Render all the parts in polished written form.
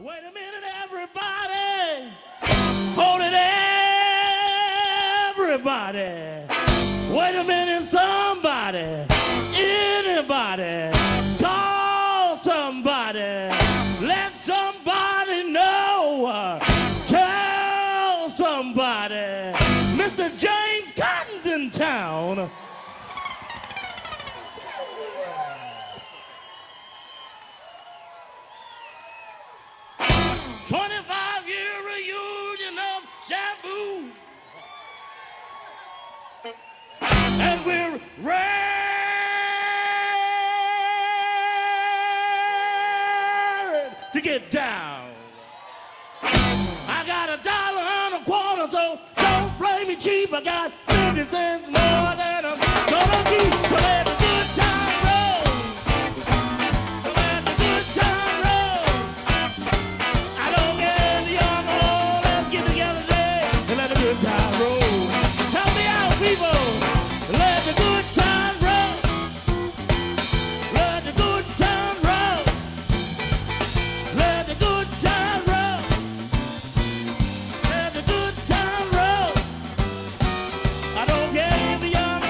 Wait a minute, everybody. Hold it, everybody. Wait a minute, somebody. Anybody. Call somebody. Let somebody know. Tell somebody. Mr. James Cotton's in town. Shaboo, and we're ready to get down. I got $1.25, so don't play me cheap. I got 50 cents more than I'm gonna keep. So let the good time roll. So let the good time roll. I don't get young or old. Let's get together. Let the good time roll. Help me out, people. Let the good time roll. Let the good time roll. Let the good time roll. Let the good time roll. I don't care if you're young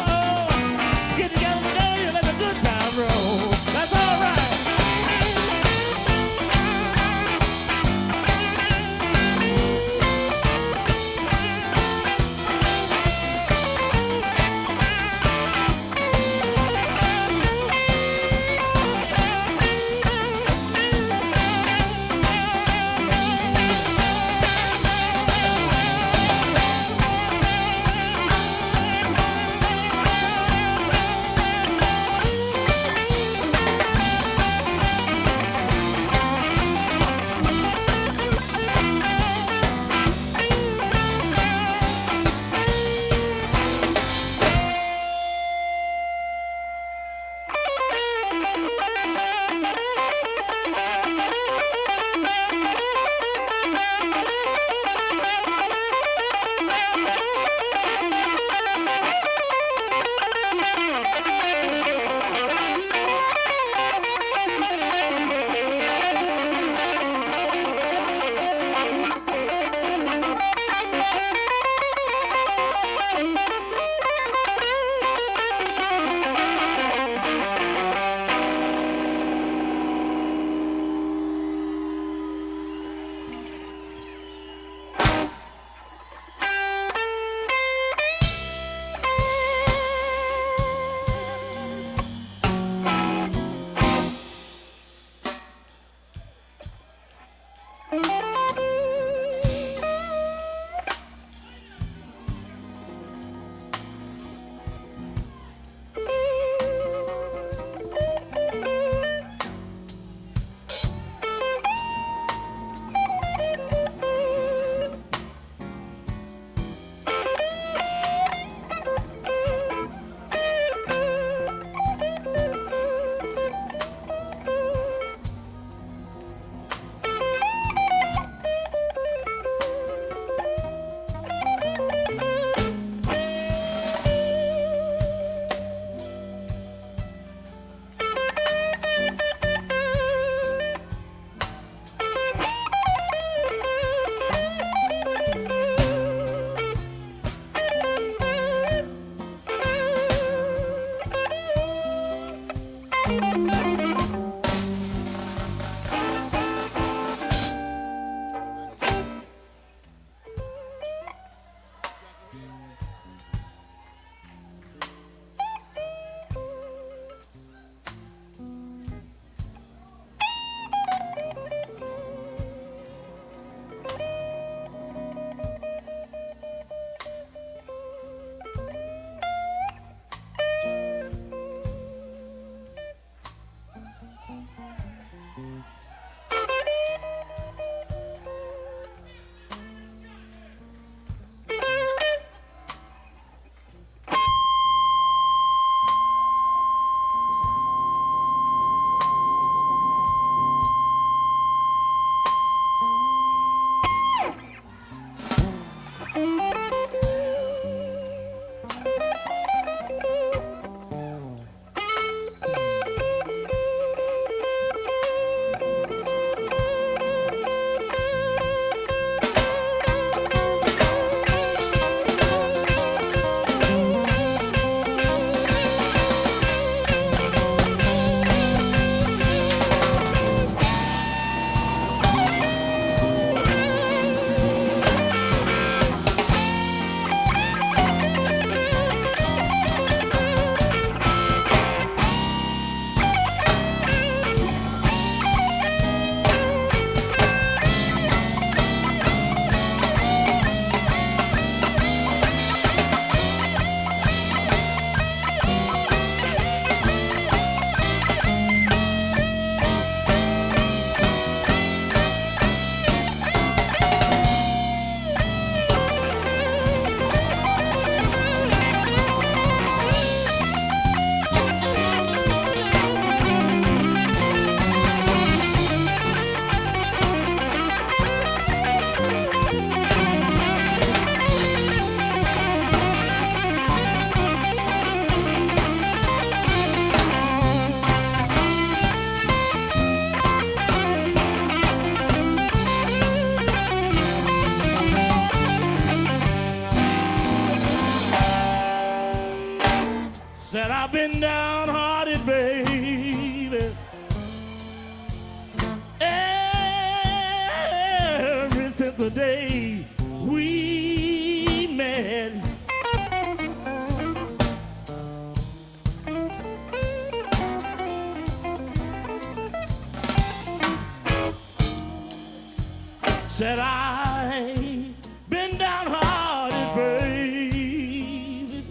said I been downhearted, baby,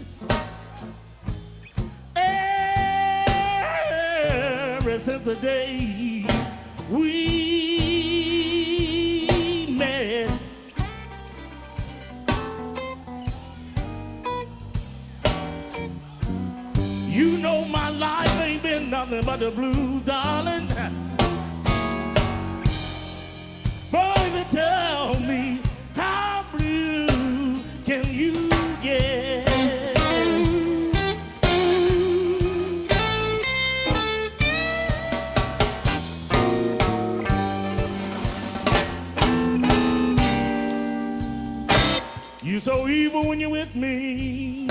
ever since the day we met. You know my life ain't been nothing but the blues, darling. Baby, tell me, how blue can you get? You so evil when you're with me.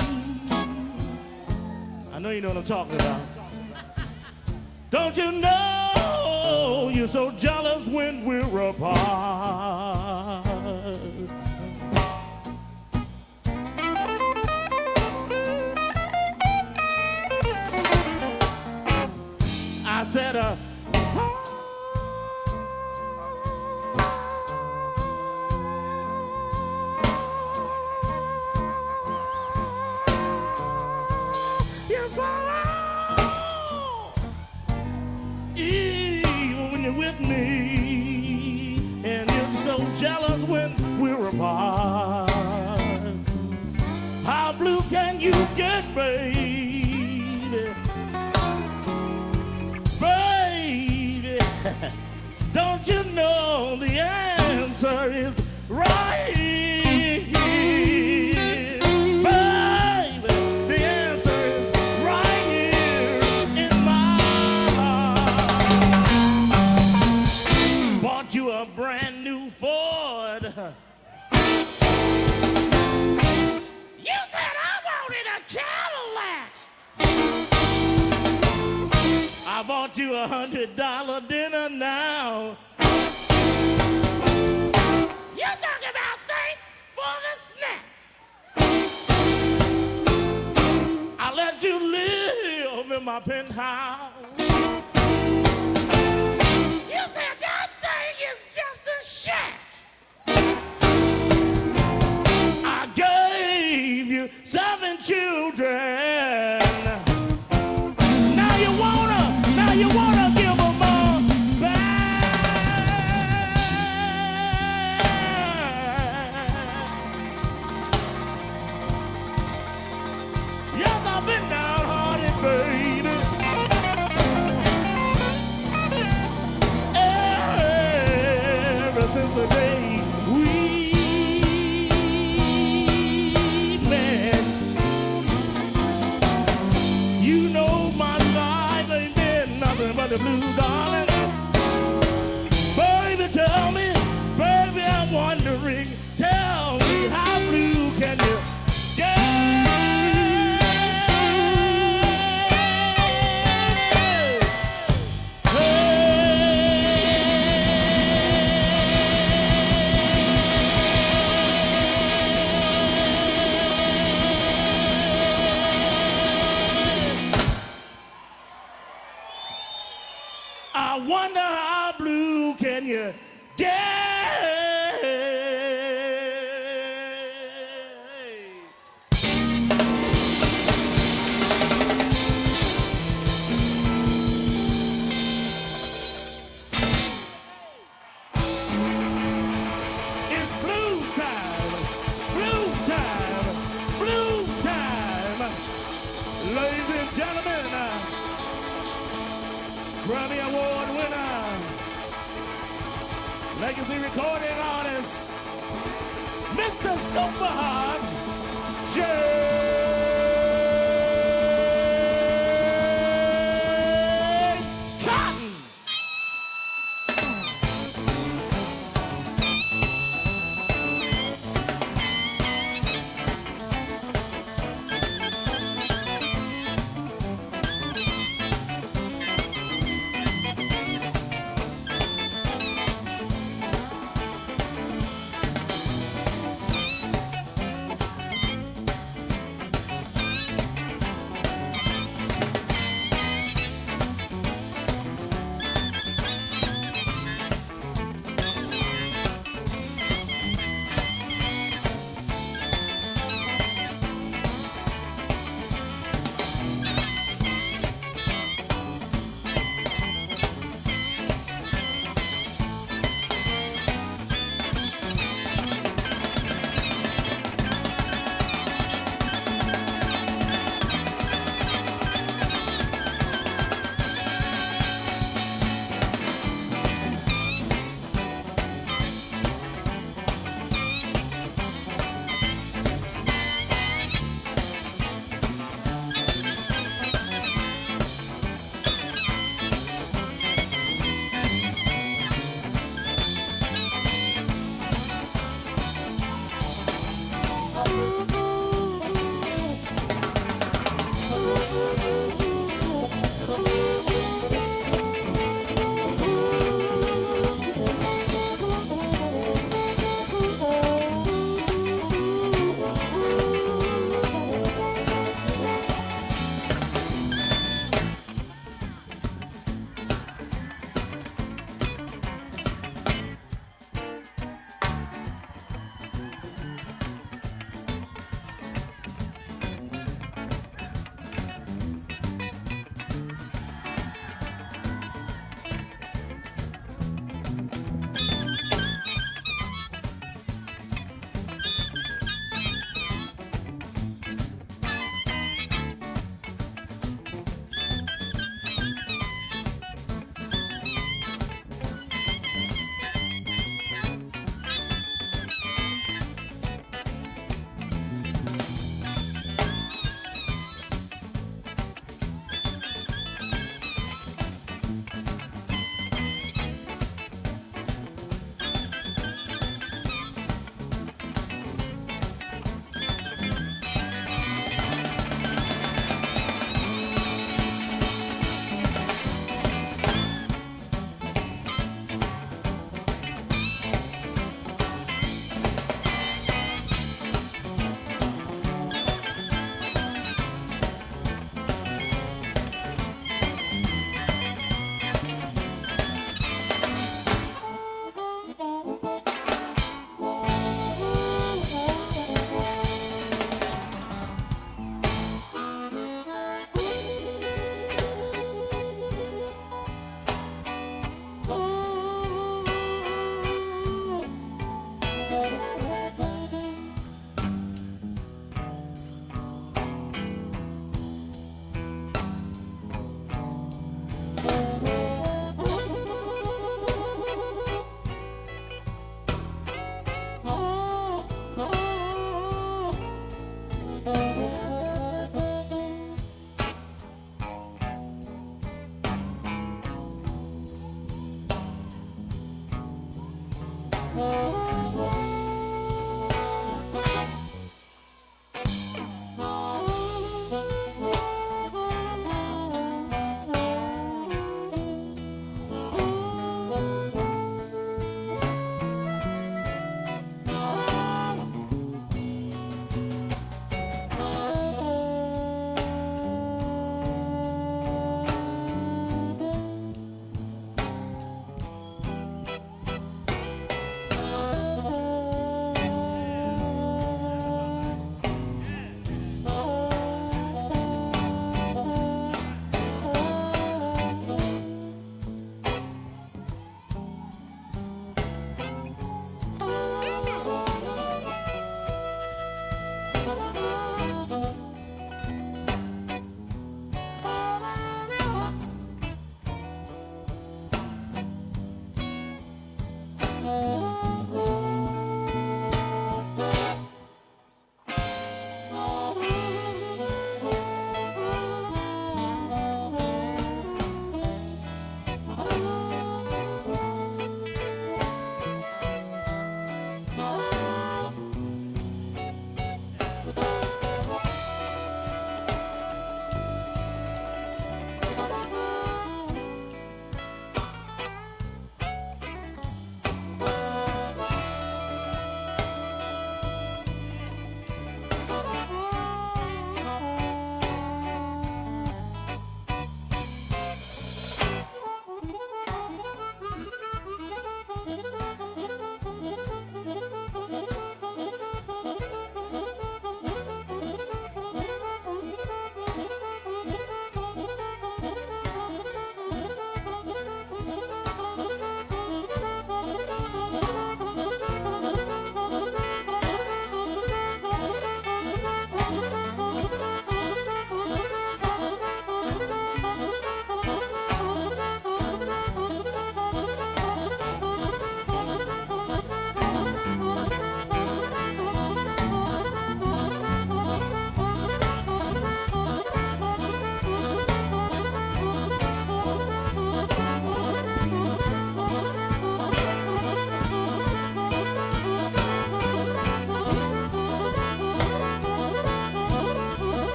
I know you know what I'm talking about. Don't you know you're so jealous when we're apart? I said, you're so evil when you're with me, and you're so jealous when we're apart. How blue can you get, baby? Baby, don't you know the answer is right here? Baby, the answer is right here in my heart. Bought you a brand new Ford. You said I wanted a Cadillac. I bought you $100 dinner now. You talk about thanks for the snack. I let you live in my penthouse. You said that thing is just a shack. I gave you 7 children. Now you wanna give them all back. Yes, I've been downhearted, baby. Ever since the day we met. You know my life ain't been nothing but the blue, darling. Baby, tell me, baby, I'm wondering, tell me, how blue can you get? I wonder how blue can you get? It's blue time, blue time, blue time. Ladies and gentlemen, Grammy Award winner, legacy recording artist, Mr. Superhard, J. Cotton.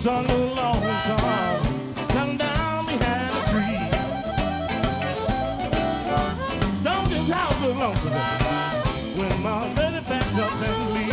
Sun along, come down behind a tree. Don't just house belong to me when my baby back up and leave.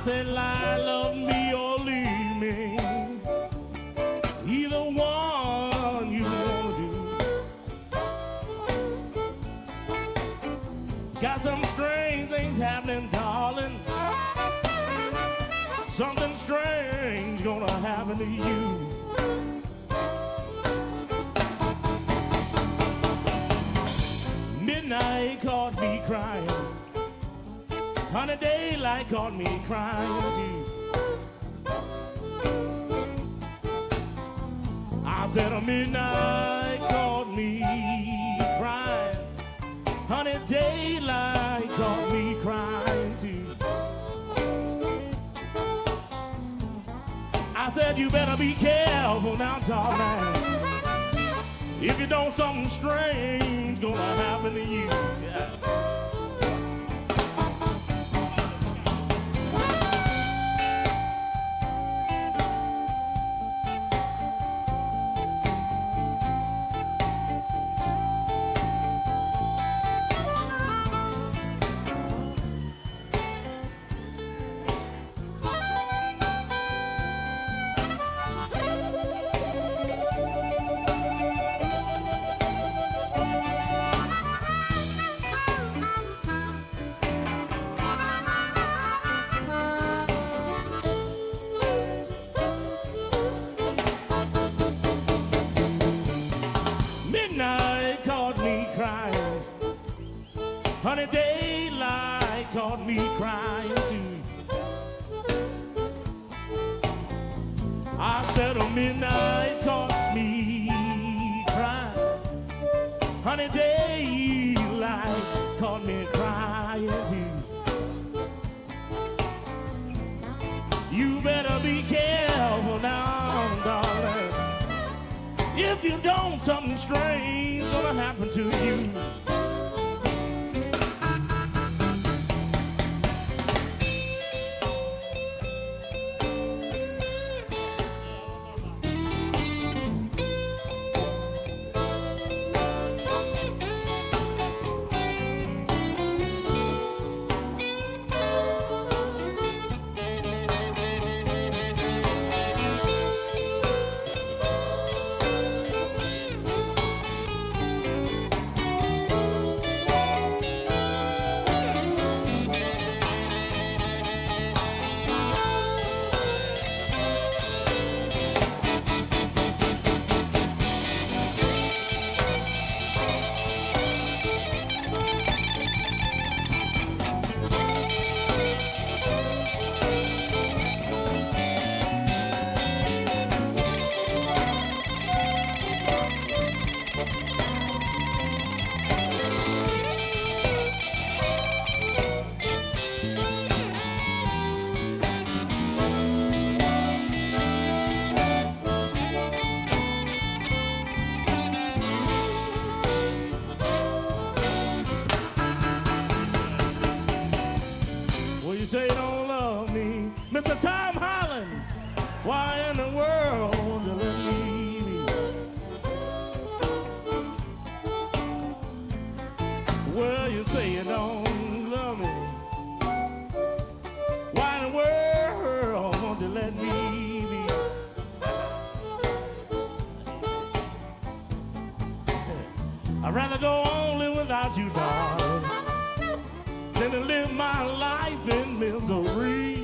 said, lie, love me or leave me. Either one you wanna do. Got some strange things happening, darling. Something strange gonna happen to you. Midnight caught me crying. Honey, daylight caught me crying too. I said a midnight caught me crying. Honey, daylight caught me crying too. I said you better be careful now, darling. If you don't, something strange gonna happen to you. Yeah. Midnight caught me crying. Honey, daylight caught me crying too. I said a midnight caught me crying. Honey, daylight caught me crying too. You better be careful now, darling. If you don't, something strange gonna happen to you. You say you don't love me, Mr. Tom Holland. Why in the world won't you let me be? Well, you say you don't love me. Why in the world won't you let me be? I'd rather go on living without you, darling, than to live my life in misery.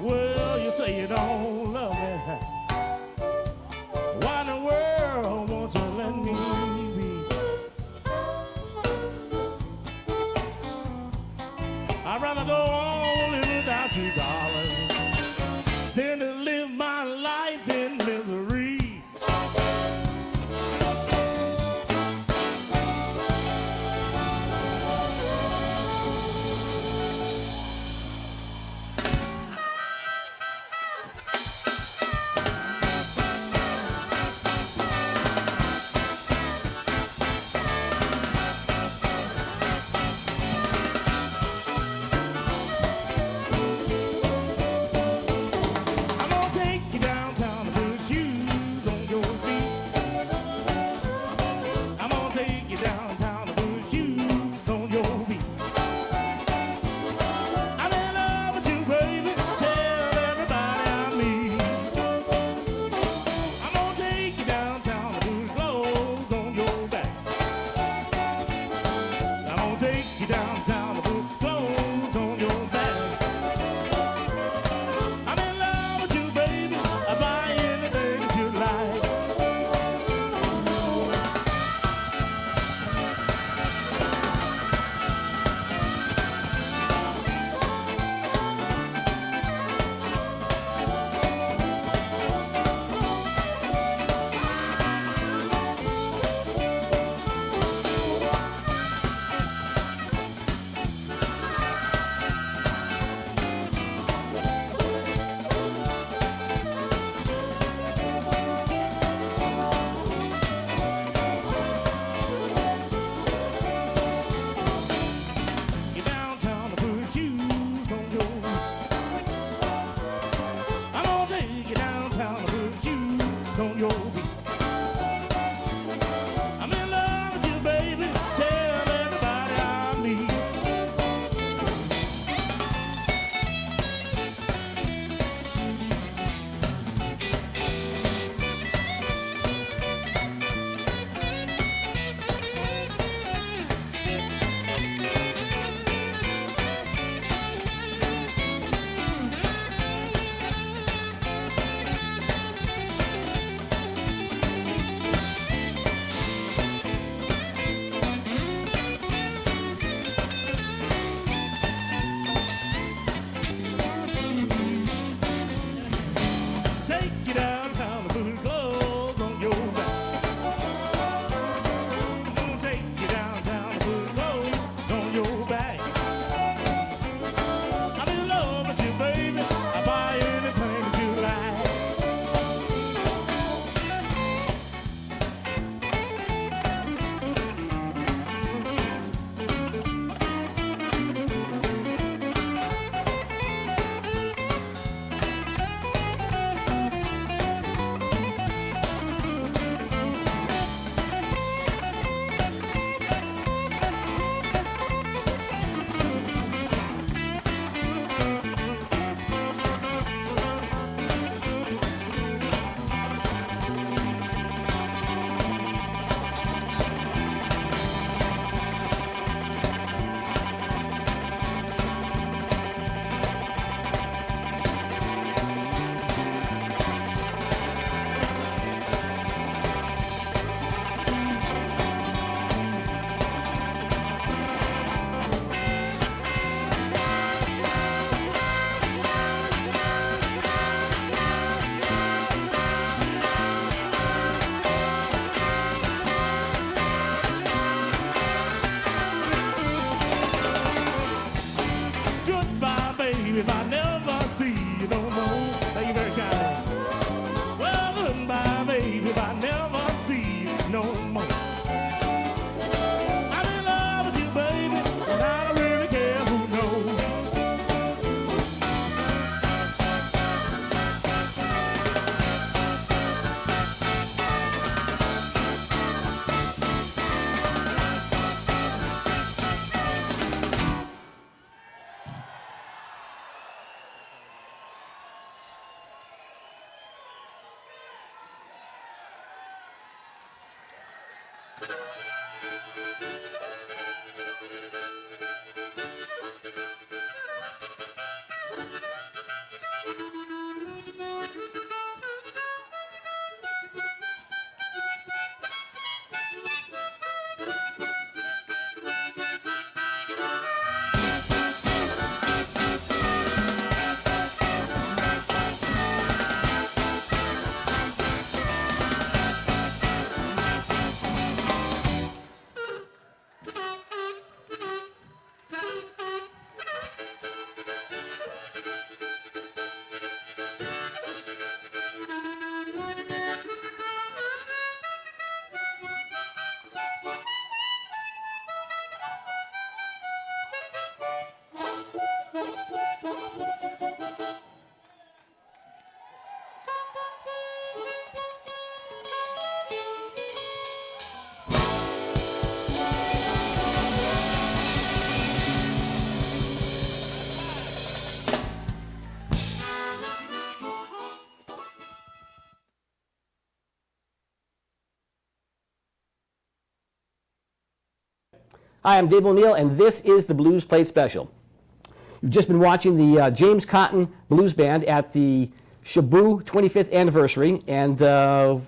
Well, you say you don't love me. Why in the world won't you let me be? I'd rather go on living without you, darling, than to live my life in misery. If I never see you no more. Thank you very kindly. Well, goodbye, baby, if I never see you no more. I'm in love with you, baby, and I don't really care who knows. Hi, I'm Dave ONeil, and this is the Blues Plate Special. You've just been watching the James Cotton Blues Band at the Shaboo 25th anniversary, and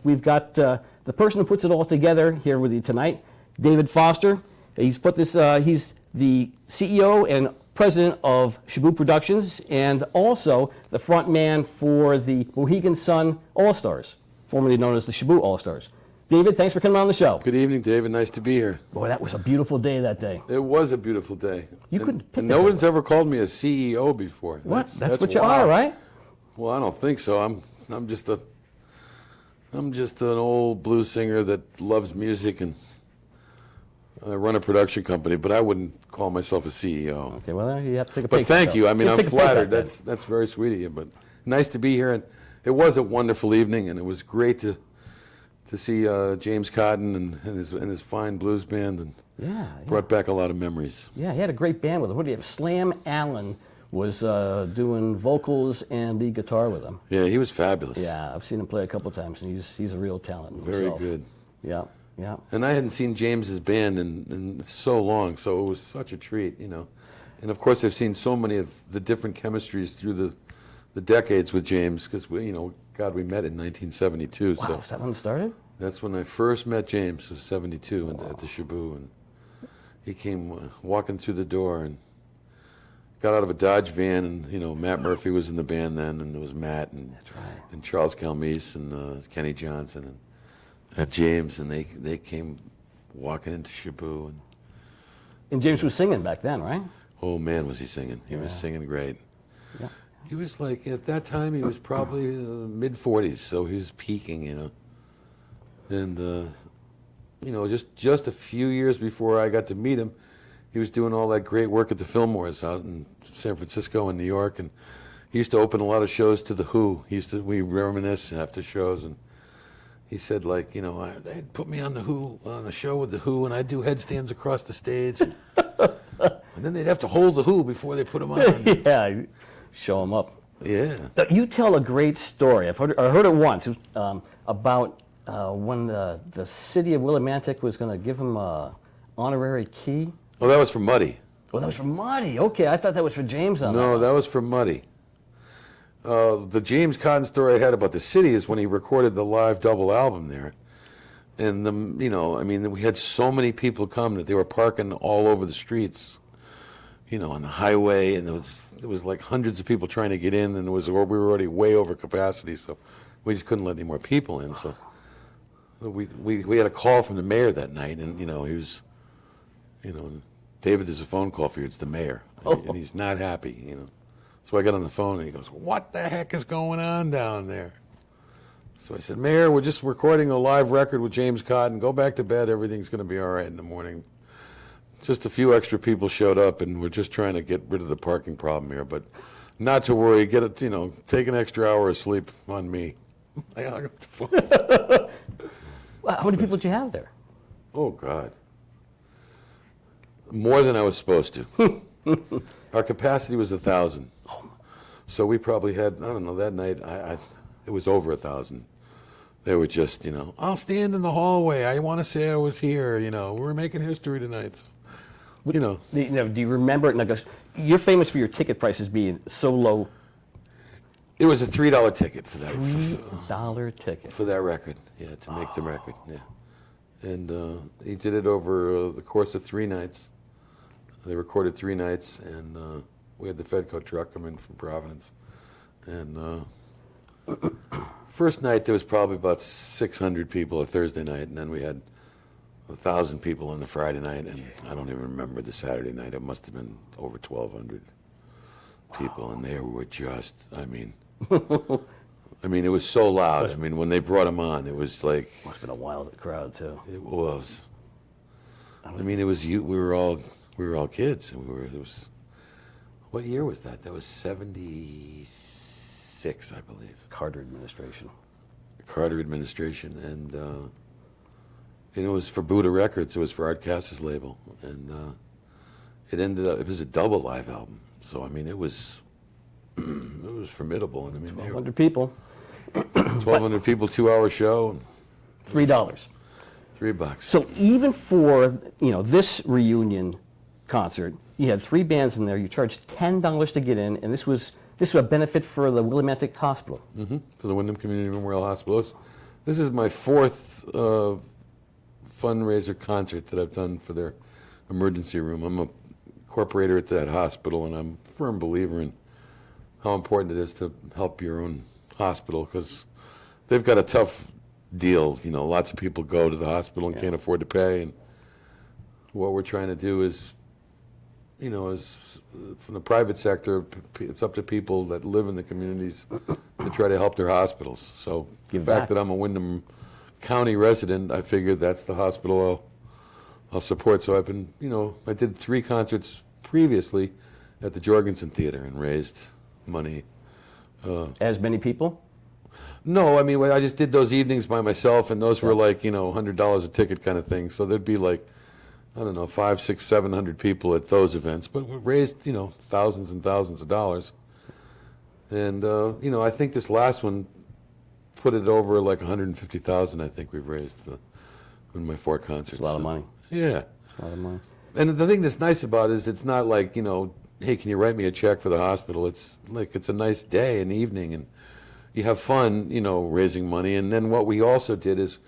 we've got the person who puts it all together here with you tonight, David Foster. He's put this. He's the CEO and president of Shaboo Productions, and also the front man for the Mohegan Sun All-Stars, formerly known as the Shaboo All-Stars. David, thanks for coming on the show. Good evening, David. Nice to be here. Boy, that was a beautiful day that day. It was a beautiful day. And no one's ever called me a CEO before. What? That's what you are, right? Well, I don't think so. I'm just an old blues singer that loves music, and I run a production company, but I wouldn't call myself a CEO. Okay, well, you have to take a pay But thank cut, you. I mean, You I'm take a pay flattered. cut, then. That's very sweet of you. But nice to be here, and it was a wonderful evening, and it was great to see James Cotton and his fine blues band, and brought back a lot of memories. Yeah, he had a great band with him. What do you have? Slam Allen was doing vocals and lead guitar with him. Yeah, he was fabulous. Yeah, I've seen him play a couple times, and he's a real talent Very himself. good. Yeah, yeah. And I hadn't seen James's band in so long, so it was such a treat, you know. And of course, I've seen so many of the different chemistries through the decades with James, because we met in 1972. Wow, so is that when it started? that's when I first met James. It was 72 at the Shaboo, and he came walking through the door and got out of a Dodge van, and Matt Murphy was in the band then, and there was Matt and That's right. and Charles Calmise and Kenny Johnson and James, and they came walking into Shaboo, And James was singing back then, right? oh man, was he singing! He was singing great. Yeah. He was like, at that time, he was probably mid-40s, so he was peaking, And just a few years before I got to meet him, he was doing all that great work at the Fillmores out in San Francisco and New York, and he used to open a lot of shows to the Who. We reminisce after shows, and he said, like, they'd put me on a show with the Who, and I'd do headstands across the stage, and then they'd have to hold the Who before they put him on. Yeah, show him up. Yeah. You tell a great story. I heard it once. It was, about when the city of Willimantic was going to give him a honorary key. Oh, that was for Muddy. Oh, that was for Muddy. Okay, I thought that was for James. No, that was for Muddy. The James Cotton story I had about the city is when he recorded the live double album there. And, we had so many people come that they were parking all over the streets, on the highway, and there was like hundreds of people trying to get in, and we were already way over capacity, so we just couldn't let any more people in. So we had a call from the mayor that night, and, he was, David, there's a phone call for you. It's the mayor, and he's not happy, So I got on the phone, and he goes, "What the heck is going on down there?" So I said, "Mayor, we're just recording a live record with James Cotton. Go back to bed. Everything's going to be all right in the morning. Just a few extra people showed up, and we're just trying to get rid of the parking problem here. But not to worry. Get it, take an extra hour of sleep on me." I hung up the phone. Well, how many people did you have there? Oh God, more than I was supposed to. Our capacity was 1,000. So we probably had, I don't know, that night, it was over 1,000. They were just, "I'll stand in the hallway. I want to say I was here. We're making history tonight." So, Do you remember? You're famous for your ticket prices being so low. It was a $3 ticket for that. $3 ticket. For that record, yeah, to make the record, yeah. And he did it over the course of 3 nights. They recorded 3 nights, and we had the Fedco truck come in from Providence. And first night there was probably about 600 people a Thursday night, and then we had 1,000 people on the Friday night, and I don't even remember the Saturday night. It must have been over 1,200 people, and they were just, it was so loud. When they brought him on, it was like... Must have been a wild crowd, too. It was. It was you. We were all kids, and it was. What year was that? That was 76, I believe. Carter administration. Carter administration, and it was for Buddha Records. It was for Art Cass's label, and it ended up. It was a double live album, so it was. It was formidable, and 1,200 people. 1,200 people, 2-hour show. $3. $3. So even for, this reunion concert, you had 3 bands in there. You charged $10 to get in, and this was a benefit for the Willimantic Hospital. For the Wyndham Community Memorial Hospital. This is my 4th fundraiser concert that I've done for their emergency room. I'm a corporator at that hospital, and I'm a firm believer in how important it is to help your own hospital, because they've got a tough deal. Lots of people go to the hospital and can't afford to pay, and what we're trying to do is, is from the private sector, it's up to people that live in the communities to try to help their hospitals. So the fact that I'm a Wyndham County resident, I figured that's the hospital I'll support. So I've been, I did 3 concerts previously at the Jorgensen Theater and raised money. As many people? No, I mean, I just did those evenings by myself, and those were like, $100 a ticket kind of thing. So there'd be like, I don't know, 500, 600, 700 people at those events, but we raised, thousands and thousands of dollars. And, I think this last one put it over like 150,000, I think we've raised for my 4 concerts. It's a lot of money. Yeah. It's a lot of money. And the thing that's nice about it is it's not like, hey, can you write me a check for the hospital? It's like, it's a nice day, an evening, and you have fun, raising money. And then what we also did is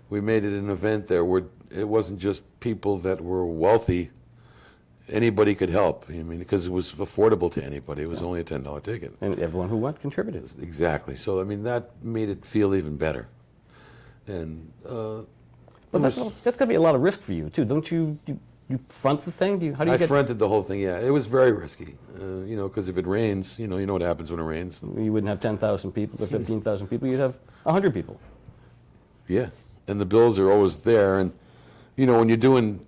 we made it an event there where it wasn't just people that were wealthy. Anybody could help. I mean, because it was affordable to anybody. It was only a $10 ticket. And everyone who went contributed. Exactly. So, I mean, that made it feel even better. And But that's got to be a lot of risk for you, too. Don't you front the thing? How do you I fronted the whole thing, yeah. It was very risky, because if it rains, you know what happens when it rains. You wouldn't have 10,000 people or 15,000 people. You'd have 100 people. Yeah, and the bills are always there. And, when you're doing,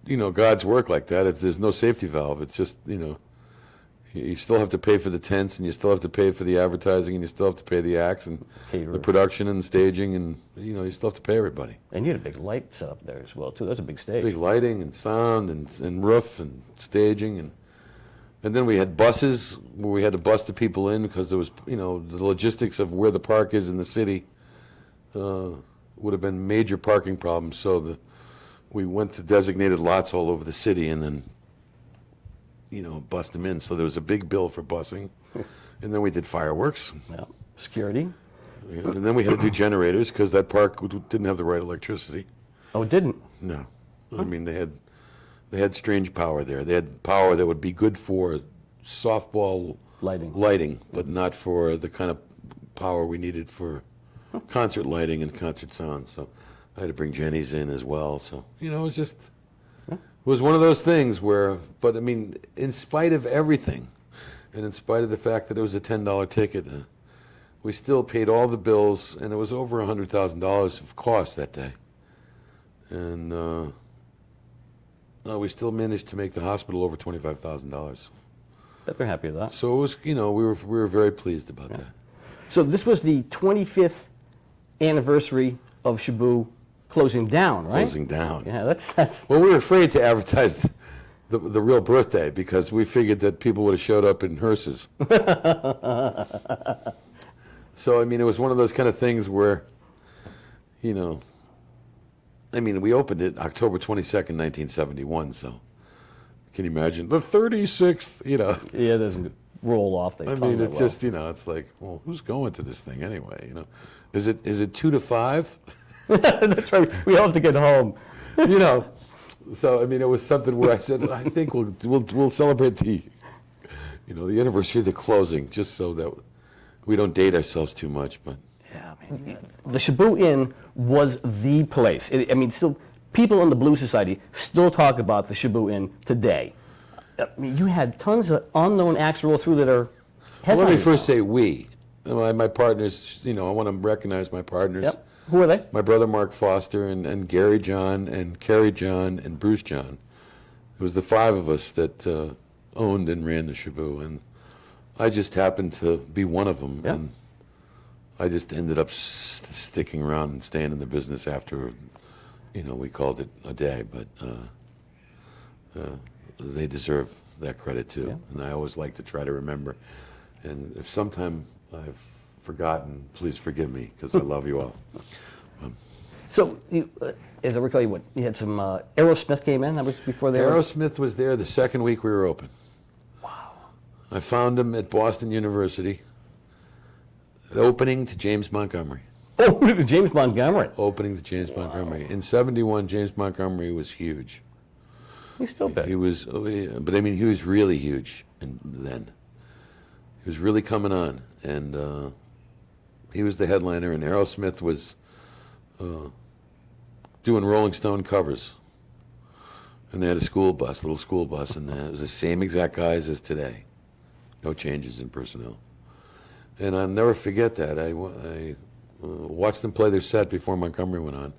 God's work like that, there's no safety valve. It's just, you still have to pay for the tents, and you still have to pay for the advertising, and you still have to pay the acts and the production and the staging, and, you still have to pay everybody. And you had a big light set up there as well, too. That's a big stage. Big lighting and sound and roof and staging. And then we had buses where we had to bus the people in because there was, the logistics of where the park is in the city would have been major parking problems. So we went to designated lots all over the city and then, bust them in. So there was a big bill for busing. And then we did fireworks. Yeah. Security. And then we had to do generators because that park didn't have the right electricity. Oh, it didn't? No. I mean, they had strange power there. They had power that would be good for softball lighting, but not for the kind of power we needed for concert lighting and concert sound. So I had to bring Jenny's in as well. So, it was just, it was one of those things where, but I mean, in spite of everything, and in spite of the fact that it was a $10 ticket, we still paid all the bills, and it was over $100,000 of cost that day. And we still managed to make the hospital over $25,000. Bet they're happy with that. So it was, we were very pleased about that. So this was the 25th anniversary of Shaboo closing down, right? Closing down. Yeah, that's. Well, we were afraid to advertise the real birthday because we figured that people would have showed up in hearses. So, I mean, it was one of those kind of things where, I mean, we opened it October 22nd, 1971, so can you imagine? The 36th, Yeah, it doesn't roll off the I mean, it's just, it's like, well, who's going to this thing anyway, Is it 2 to 5? That's right. We all have to get home. So, I mean, it was something where I said, I think we'll celebrate the anniversary of the closing, just so that we don't date ourselves too much, but. Yeah, I mean, the Shaboo Inn was the place. Still, people in the Blues Society still talk about the Shaboo Inn today. I mean, you had tons of unknown acts roll through that are headliners. Well, let me first say we. My partners, I want to recognize my partners. Yep. Who are they? My brother Mark Foster and Gary John and Kerry John and Bruce John. It was the 5 of us that owned and ran the Shaboo, and I just happened to be one of them. Yep. And I just ended up sticking around and staying in the business after, we called it a day, but they deserve that credit too. Yeah. And I always like to try to remember. And if sometime I've forgotten, please forgive me, because I love you all. So, as I recall, you had some Aerosmith came in. That was before they were. Aerosmith was there the second week we were open. Wow. I found him at Boston University, opening to James Montgomery. Oh, James Montgomery. Opening to James Montgomery. In '71, James Montgomery was huge. He's still big. He was, but I mean, he was really huge then. He was really coming on, and he was the headliner, and Aerosmith was doing Rolling Stone covers. And they had a school bus, little school bus, and it was the same exact guys as today. No changes in personnel. And I'll never forget that. I watched them play their set before Montgomery went on.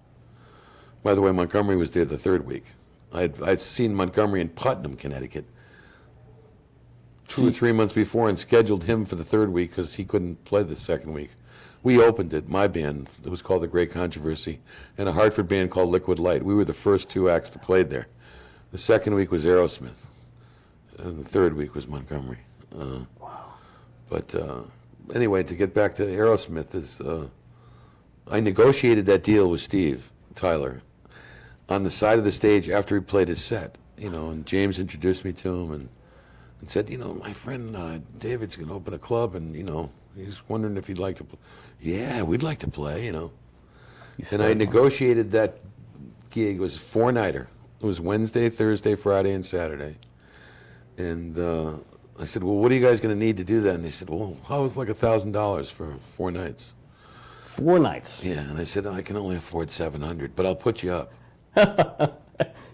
By the way, Montgomery was there the third week. I'd seen Montgomery in Putnam, Connecticut, 2 or 3 months before, and scheduled him for the third week because he couldn't play the second week. We opened it, my band, it was called The Great Controversy, and a Hartford band called Liquid Light. We were the first 2 acts that played there. The second week was Aerosmith, and the third week was Montgomery. Wow. But anyway, to get back to Aerosmith, I negotiated that deal with Steve Tyler on the side of the stage after he played his set, and James introduced me to him and said, my friend David's going to open a club, and, he's wondering if he'd like to play. Yeah, we'd like to play, And I negotiated that gig. It was a 4-nighter. It was Wednesday, Thursday, Friday, and Saturday. And I said, well, what are you guys going to need to do that? And they said, well, how was like $1,000 for 4 nights? 4 nights. Yeah, and I said, I can only afford $700, but I'll put you up.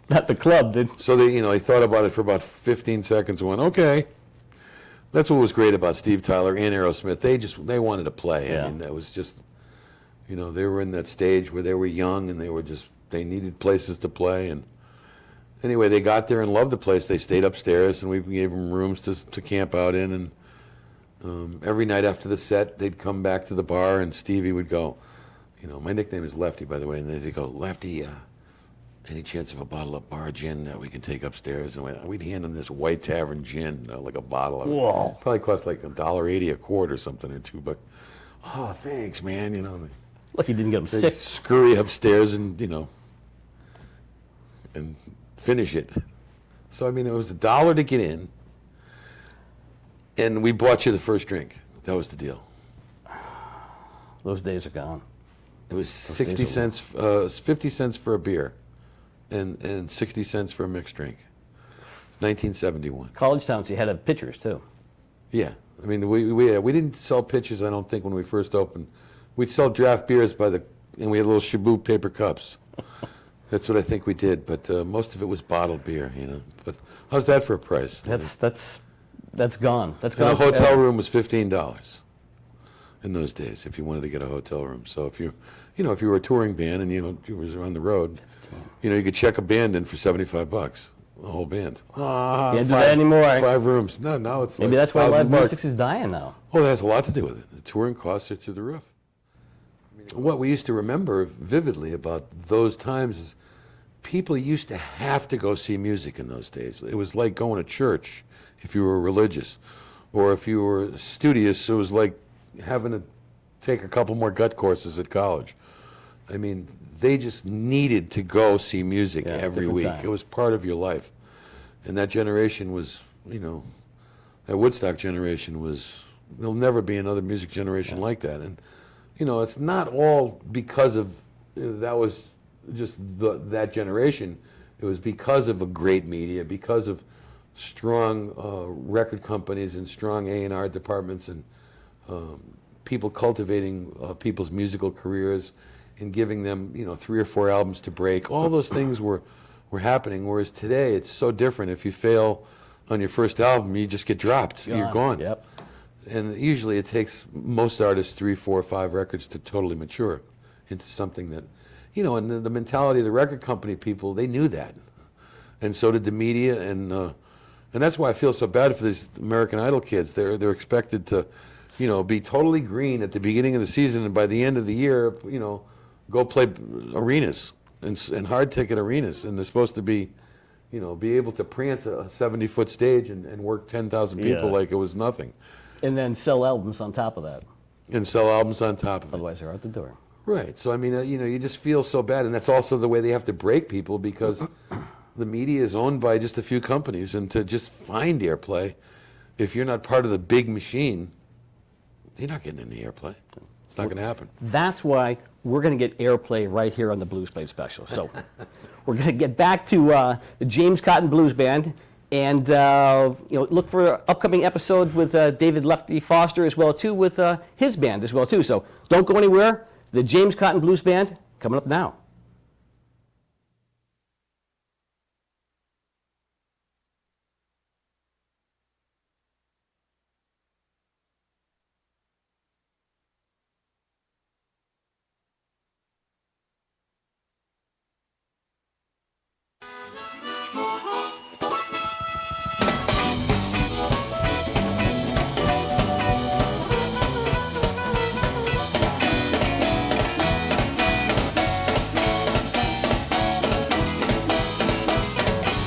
Not the club, did. So they thought about it for about 15 seconds and went, okay. That's what was great about Steve Tyler and Aerosmith. They wanted to play. Yeah. I mean, that was just, they were in that stage where they were young and they needed places to play. And anyway, they got there and loved the place. They stayed upstairs and we gave them rooms to camp out in. And every night after the set, they'd come back to the bar and Stevie would go, my nickname is Lefty, by the way, and they'd go, Lefty, any chance of a bottle of bar gin that we can take upstairs? And we'd hand them this White Tavern gin, like a bottle of it. Whoa. Probably cost like $1.80 a quart or something or two, but, oh, thanks, man, Look, you didn't get them They'd sick. scurry upstairs and, and finish it. So, I mean, it was $1 to get in, and we bought you the first drink. That was the deal. Those days are gone. It was 60 cents, 50 cents for a beer, and 60 cents for a mixed drink. 1971. College towns, you had to have pitchers, too. Yeah, I mean, we didn't sell pitchers, I don't think, when we first opened. We'd sell draft beers and we had little Shaboo paper cups. That's what I think we did, but most of it was bottled beer, But how's that for a price? That's gone. That's And gone. a hotel room was $15 in those days if you wanted to get a hotel room. So if you were a touring band and you were on the road, you could check a band in for $75, a whole band. Can't do that anymore. 5 rooms. No, now it's Maybe like that's why live $1,000. music is dying now. Oh, that has a lot to do with it. The touring costs are through the roof. What we used to remember vividly about those times is people used to have to go see music in those days. It was like going to church if you were religious, or if you were studious, it was like having to take a couple more gut courses at college. I mean, they just needed to go see music every week. time. It was part of your life. And that generation was, that Woodstock generation was, there'll never be another music generation like that. And, it's not all because of, that was just that generation. It was because of a great media, because of strong record companies and strong A&R departments and people cultivating people's musical careers and giving them, 3 or 4 albums to break. All those things were happening, whereas today it's so different. If you fail on your first album, you just get dropped. You're gone. Yep. And usually it takes most artists 3, 4, 5 records to totally mature into something that, and the mentality of the record company people, they knew that. And so did the media, and that's why I feel so bad for these American Idol kids. They're expected to, be totally green at the beginning of the season, and by the end of the year, go play arenas and hard ticket arenas, and they're supposed to be, be able to prance a 70-foot stage and work 10,000 people like it was nothing. And then sell albums on top of that. And sell albums on top of it. Otherwise, they're out the door. Right. So I mean, you just feel so bad, and that's also the way they have to break people because the media is owned by just a few companies, and to just find airplay, if you're not part of the big machine, you're not getting any airplay. It's not going to happen. That's why we're going to get airplay right here on the Blues Plate Special. So we're going to get back to the James Cotton Blues Band, and look for an upcoming episode with David Lefty Foster as well too, with his band as well too. So don't go anywhere. The James Cotton Blues Band coming up now.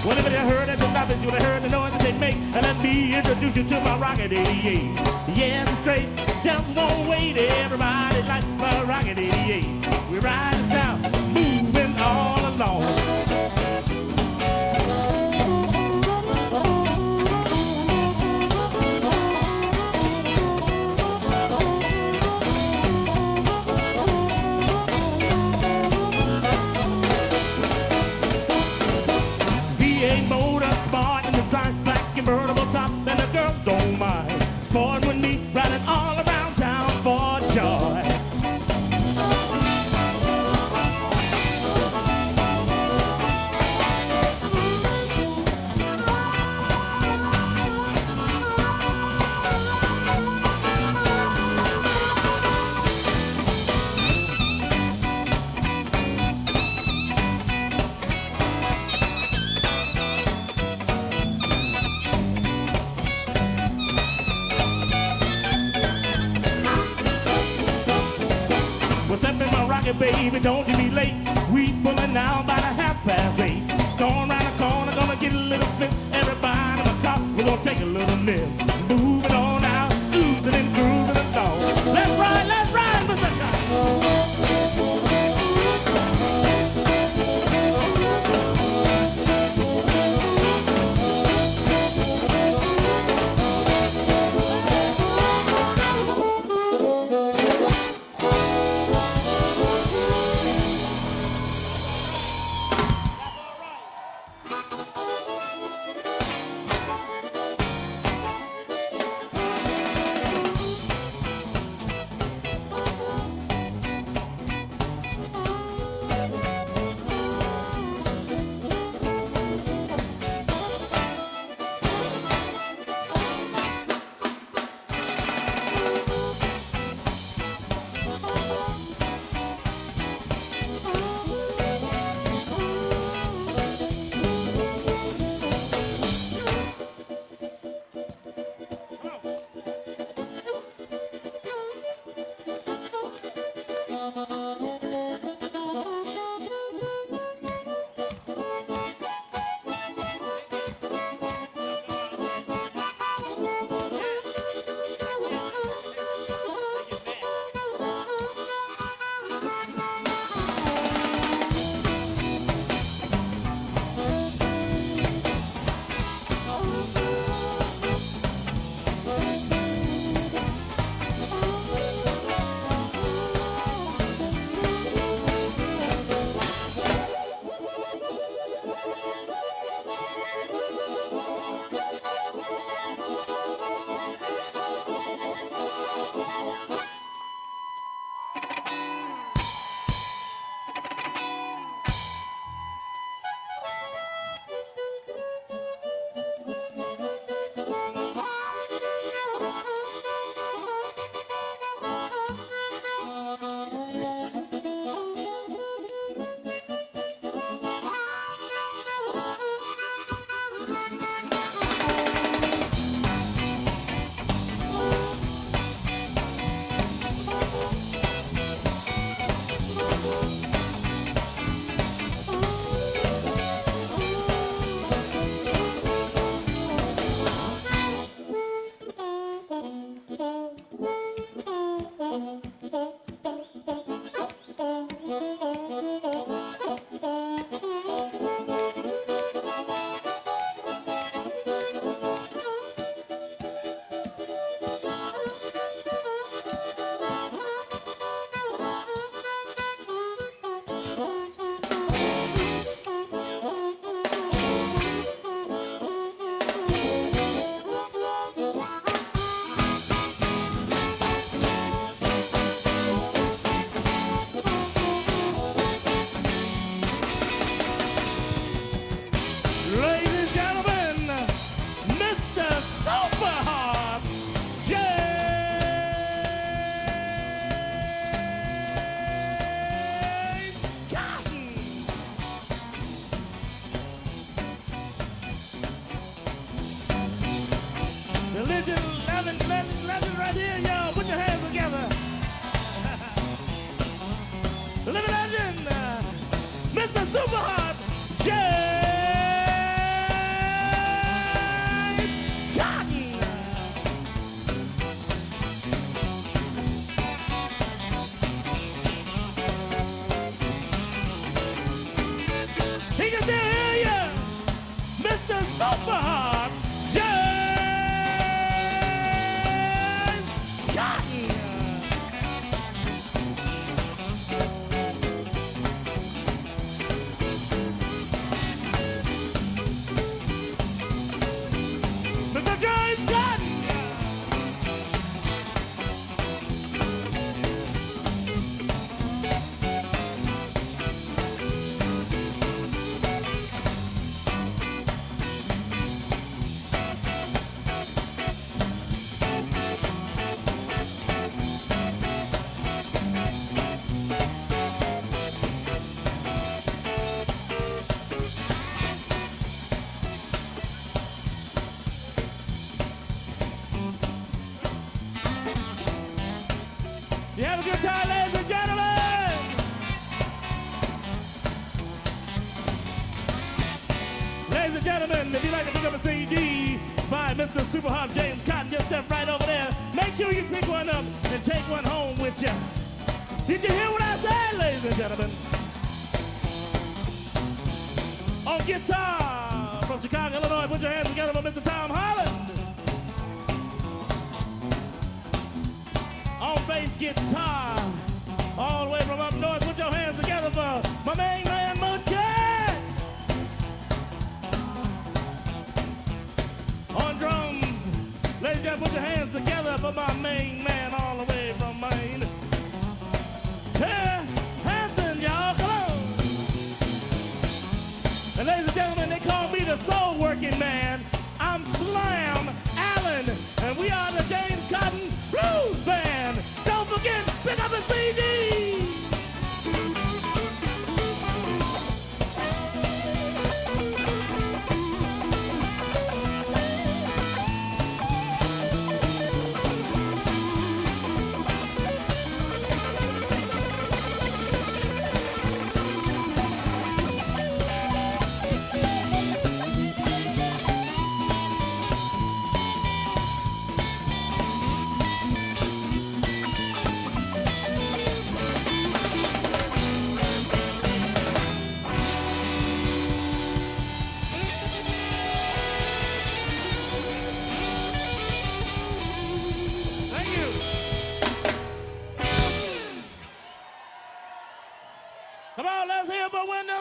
Whenever they heard at the novice, you would have heard the noise that they make. And let me introduce you to my rocket 88. Yes, it's straight, just one way to everybody like my rocket 88. We ride this down, moving all along. Black convertible top, and the girl don't mind. Sport with me, riding all around town for joy. Baby, don't you be late. We pulling now by the 8:30. Going round the corner, gonna get a little fit. Everybody in the car, we're gonna take a little nip. Moving on out, oozing and grooving along. Let's ride, Mr. Cotton. legend right here, y'all. Put your hands together. The living legend, Mr. Super Harp, James Cotton. He can still hear you, Mr. Super Harp, James Cotton. Mr. James Cotton. You have a good time, ladies and gentlemen. Ladies and gentlemen, if you'd like to pick up a CD by Mr. Super Harp James Cotton, just step right over there. Make sure you pick one up and take one home with you. Did you hear what I said, ladies and gentlemen? On guitar from Chicago, Illinois, put your hands together for Mr. Tom Holland. On bass guitar, all the way from up north, put your hands together for my main man, Mookie. On drums, ladies and gentlemen, put your hands together for my main man, all the way from Maine. Here, Hanson, y'all, come on. And ladies and gentlemen, they call me the soul working man. I'm Slam Allen, and we are the James Cotton Blues Band. Don't forget, pick up a CD. Come on, let's hear for Window.